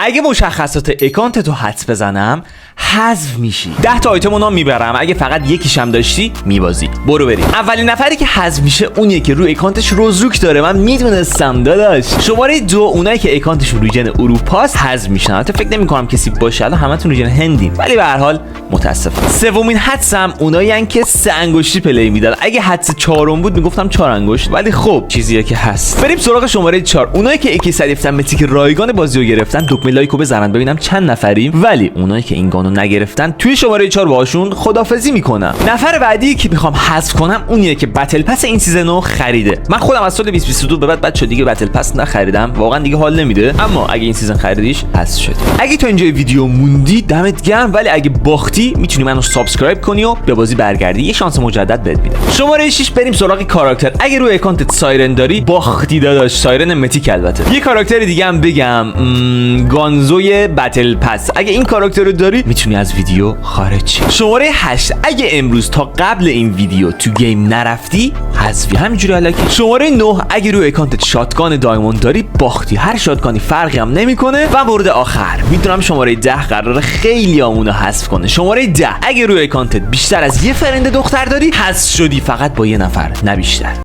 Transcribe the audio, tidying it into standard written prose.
اگه مشخصات اکانت تو حدس بزنم حذف میشی. 10 تا آیتم اونام میبرم، اگه فقط یکیشم داشتی میبازی. برو بریم. اولین نفری که حذف میشه اونیه که روی اکانتش روزروک داره. من میدونستم داداش. شماره 2 اونایی که اکانتشون روی جن اروپاست حذف میشن. البته فکر نمی‌کنم کسی باشه، الان همتون روی جن هندین، ولی به هر حال متاسفم. سومین حدسم اونایین که 3 انگشتی پلی میدن. اگه حدس چهارم بود میگفتم 4 انگشت، ولی خب چیزیه که هست. بریم سراغ شماره 4. اونایی که اکی صدیفتن متیک رایگان بازیو گرفتن، دکمه لایکو بزنن ببینم چند نفریم. ولی اونایی که این گانو نگرفتن توی شماره 4 باهاشون خدافظی میکنم. نفر بعدی که میخوام حذف کنم اونیه که بتل پس این سیزنو خریده. من خودم از سال 2022 به بعد بچا دیگه بتل پس نخریدم، واقعا دیگه حال نمیده. اما اگه این سیزن خریدیش حذف شد. اگه تا اینجای ویدیو موندی دمت گرم، ولی اگه باختی میتونی منو سابسکرایب کنی و به بازی برگردی، یه شانس مجدد بهت میدم. شماره 6 بریم سراغ کاراکتر. اگه روی اکانتت سایرن داری باختی داداش. سایرن متیک البته. یه کاراکتر دیگه هم بگم، گانزوی بتل پس. اگه این کاراکتر رو داری میتونی از ویدیو خارج شی. شماره 8 اگه امروز تا قبل این ویدیو تو گیم نرفتی حذفی، همینجوری الکی. شماره 9 اگه روی اکانتت شاتگان دایموند داری باختی. هر شاتگانی فرقی هم نمیکنه. و مورد آخر میدونم شماره 10 قراره خیلی آمونو حذف کنه. شماره 10 اگه روی اکانتت بیشتر از یه فرند دختر داری حذف شدی، فقط با یه نفر نه بیشتر.